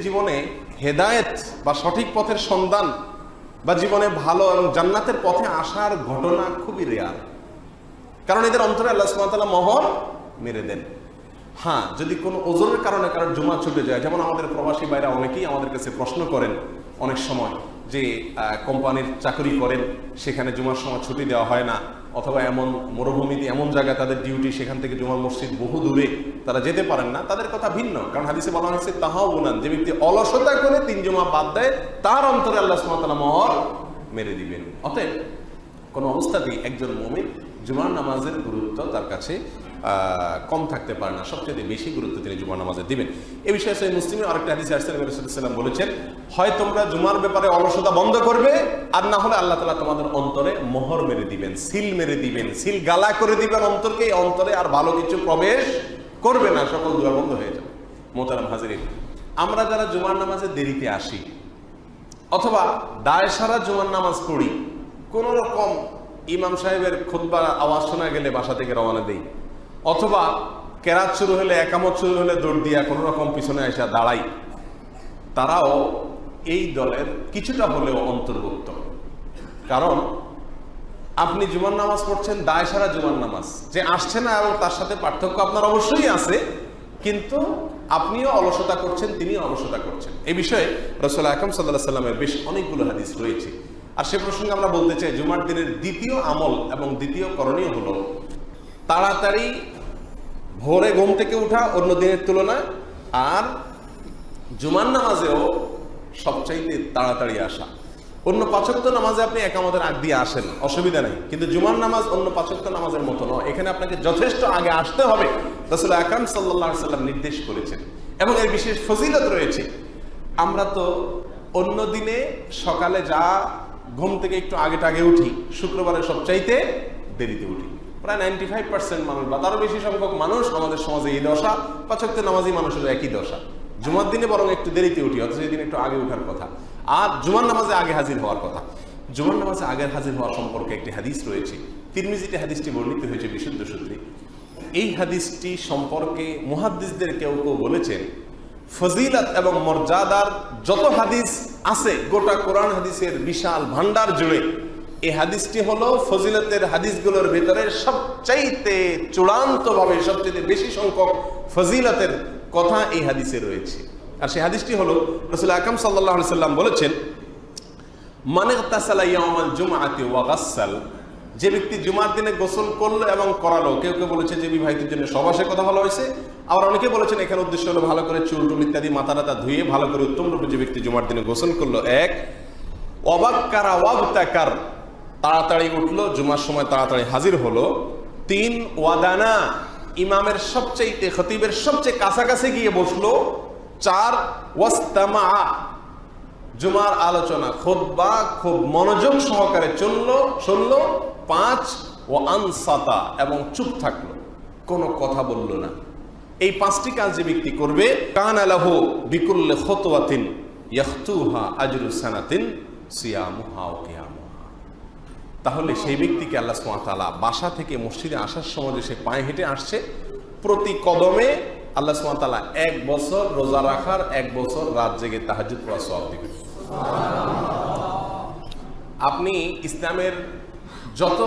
জীবনে হেদায়েত বা সঠিক পথের সন্ধান বা জীবনে ভালো এবং জান্নাতের পথে আসার ঘটনা খুবই রেয়ার, কারণ এদের অন্তরে আল্লাহ সুবহানাহু ওয়া তাআলা মোহর মেরে দেন। হ্যাঁ, যদি কোনো ওজনের কারণে কারোর জুমা ছুটে যায়, যেমন আমাদের প্রবাসী ভাইরা অনেকেই আমাদের কাছে প্রশ্ন করেন অনেক সময় যে কোম্পানির চাকরি করেন, সেখানে জুমার সময় ছুটি দেওয়া হয় না, অথবা এমন মরুভূমিতে এমন জায়গায় তাদের ডিউটি, সেখান থেকে জুমার মসজিদ বহু দূরে, তারা যেতে পারেন না। তাদের কথা ভিন্ন, কারণ হাদিসে বলা হয়েছে তাহাউনান, যে ব্যক্তি অলসতা করে 3 জুমা বাদ দেয় তার অন্তরে আল্লাহ সুবহানাহু ওয়া তাআলা মোহর মেরে দিবেন। অতএব কোনো অবস্থাতেই একজন মুমিন জুমার নামাজের গুরুত্ব তার কাছে কম থাকতে পারে না, সবচেয়ে বেশি গুরুত্ব তিনি জুমার নামাজে দিবেন। এই বিষয়ে সহিহ মুসলিমে আরেকটা হাদিসে আসছে, নবী সাল্লাল্লাহু আলাইহি ওয়াসাল্লাম বলেছেন, হয় তোমরা জুমার ব্যাপারে অলসতা বন্ধ করবে, আর না হলে আল্লাহ তাআলা তোমাদের অন্তরে মোহর মেরে দিবেন, সিল মেরে দিবেন, সিল গালা করে দিবেন অন্তরকে, এই অন্তরে আর ভালো কিছু প্রবেশ করবে না, সকল দুয়ার বন্ধ হয়ে যাবে। মোহতারাম হাজিরিন, আমরা যারা জুমার নামাজে দেরিতে আসি অথবা দায় সারা জুমার নামাজ পড়ি, কোন রকম ইমাম সাহেবের খুতবার আওয়াজ শোনা গেলে বাসা থেকে রওনা দেই, অথবা কেরাত শুরু হলে, একামত শুরু হলে দৌড় দিয়া কোনো রকম পিছনে এসে দাঁড়াই, তারাও এই দলের কিছুটা হলেও অন্তর্ভুক্ত। কারণ আপনি জুমার নামাজ পড়ছেন, দায় সারা জুমার নামাজ, যে আসছে না এবং তার সাথে পার্থক্য আপনার অবশ্যই আছে, কিন্তু আপনিও অলসতা করছেন, তিনিও অলসতা করছেন। এই বিষয়ে রাসূল আকরাম সাল্লাল্লাহু আলাইহি ওয়াসাল্লামের বেশ অনেকগুলো হাদিস রয়েছে। আর সে প্রসঙ্গে আমরা বলতে চাই, জুমার দিনের দ্বিতীয় আমল এবং দ্বিতীয় করণীয় হলো তাড়াতাড়ি ভোরে ঘুম থেকে উঠা অন্য দিনের তুলনায়, আর জুমার নামাজেও সবচাইতে তাড়াতাড়ি আসা। অন্য 5 ওয়াক্ত নামাজে আপনি একামতের আগ দিয়ে আসেন, অসুবিধা নেই, কিন্তু জুমার নামাজ অন্য 5 ওয়াক্ত নামাজের মতো নয়, এখানে আপনাকে যথেষ্ট আগে আসতে হবে। রাসূল আকরাম সাল্লাল্লাহু আলাইহি ওয়াসাল্লাম নির্দেশ করেছেন এবং এর বিশেষ ফজিলত রয়েছে। আমরা তো অন্য দিনে সকালে যা ঘুম থেকে একটু আগে উঠি, শুক্রবারে সবচাইতে দেরিতে উঠি। প্রায় 95% মানুষ বা তারও বেশি সংখ্যক মানুষ আমাদের সমাজে এই দশা, 5 ওয়াক্ত নামাজি মানুষের একই দশা। জুমার দিনে বরং একটু দেরিতে উঠি, অথচ এই দিন একটু আগে ওঠার কথা, আর জুমার নামাজে আগে হাজির হওয়ার কথা। জুমার নামাজে আগে হাজির হওয়া সম্পর্কে একটি হাদিস রয়েছে, তিরমিজিতে হাদিসটি বর্ণিত হয়েছে বিশুদ্ধ সূত্রে। এই হাদিসটি সম্পর্কে মুহাদ্দিসদের কেউ বলেছেন, ফজিলত এবং মর্যাদার যত হাদিস আছে গোটা কোরআন হাদিসের বিশাল ভান্ডার জুড়ে এই হাদিসটি হলো ফজিলতের হাদিসগুলোর ভিতরে সবচাইতে চূড়ান্তভাবে সবচেয়ে বেশি সংখ্যক ফজিলতের কথা এই হাদিসে রয়েছে। আর সেই হাদিসটি হলো, রাসূল আকরাম সাল্লাল্লাহু আলাইহি ওয়াসাল্লাম বলেছেন, মান ইগতাসালা ইয়াউমাল জুমআতি ওয়া গাসসাল, যে ব্যক্তি জুমার দিনে গোসল করলো এবং করালো। কেউ কেউ বলেছে যে বিবাহিতের জন্য সবাসের কথা বলা হয়েছে, আবার অনেকে বলেছেন এখানে উদ্দেশ্য হলো ভালো করে চুল টুল ইত্যাদি মাথা টাথা ধুয়ে ভালো করে উত্তম রূপে যে ব্যক্তি জুমার দিনে গোসল করলো। 1 ওয়াবাক্কারা ওয়াবতাকার, তাড়াতাড়ি উঠলো, জুমার সময় তাড়াতাড়ি হাজির হলো। 3 ওয়াদানা, ইমামের সবচেয়ে খতিবের সবচেয়ে কাছাকাছি গিয়ে বসলো। 4 ওয়াস্তামা, জুমার আলোচনা খুতবা খুব মনোযোগ সহকারে শুনলো। 5 ও আনসাতা, এবং চুপ থাকলো, কোনো কথা বলল না। এই 5টি কাজ যে ব্যক্তি করবে, কানা লাহু বিকুল্লি খুতওয়াতিন ইয়াখতুহা আজরু সানাতিন সিয়ামুহা ওয়া কিয়ামুহা, তাহলে সেই ব্যক্তিকে আল্লাহ সুবহানাহু ওয়া তাআলা বাসা থেকে মসজিদে আসার সময় যে সে পায়ে হেঁটে আসছে, প্রতি কদমে আল্লাহ সুবহানাহু ওয়া তাআলা 1 বছর রোজা রাখার, 1 বছর রাত জেগে তাহাজ্জুদ পড়ার সওয়াব দিবেন। আপনি ইসলামের যত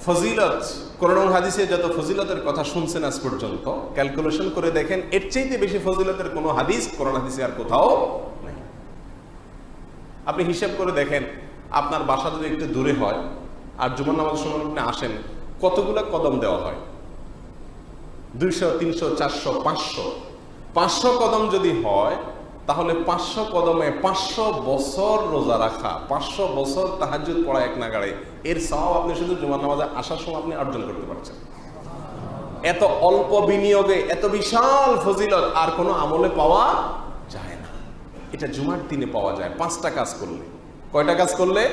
ফজিলত, কোরআন হাদিসে যত ফজিলতের কথা শুনছেন আজ পর্যন্ত, ক্যালকুলেশন করে দেখেন এর চাইতে বেশি ফজিলতের কোনো হাদিস কোরআন হাদিসে আর কোথাও নেই। আপনি হিসাব করে দেখেন, আপনার বাসা যদি একটু দূরে হয় আর জুমার নামাজের সময় আপনি আসেন, কতগুলো কদম দেওয়া হয়? 200, 300, 400, 500 কদম যদি হয়, তাহলে 500 কদমে 500 বছর রোজা রাখা, 500 বছর তাহাজ্জুদ পড়া এক নাগাড়ে, এর সওয়াব আপনি শুধু জুমার নামাজে আসার সময় আপনি অর্জন করতে পারছেন। এত অল্প বিনিয়োগে এত বিশাল ফজিলত আর কোনো আমলে পাওয়া যায় না। এটা জুমার দিনে পাওয়া যায় 5টা কাজ করলে। কয়টা কাজ করলে?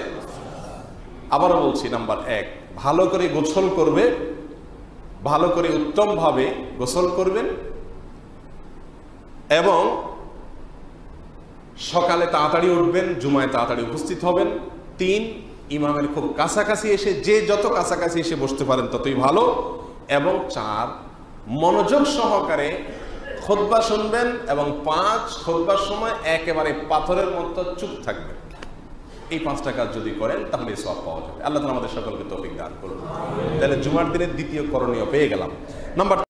আবারও বলছি, নাম্বার 1, ভালো করে গোসল করবে, ভালো করে উত্তমভাবে গোসল করবেন এবং সকালে তাড়াতাড়ি উঠবেন, জুমায় তাড়াতাড়ি উপস্থিত হবেন। 3, ইমামের খুব কাছাকাছি এসে, যে যত কাছাকাছি এসে বসতে পারেন ততই ভালো। এবং 4, মনোযোগ সহকারে খুতবা শুনবেন এবং 5 খুতবার সময় একেবারে পাথরের মতো চুপ থাকবেন। এই 5টা কাজ যদি করেন তাহলে এই সওয়াব পাওয়া যাবে। আল্লাহ তাআলা আমাদের সকলকে তৌফিক দান করুন। তাহলে জুমার দিনের দ্বিতীয় করণীয় পেয়ে গেলাম। নাম্বার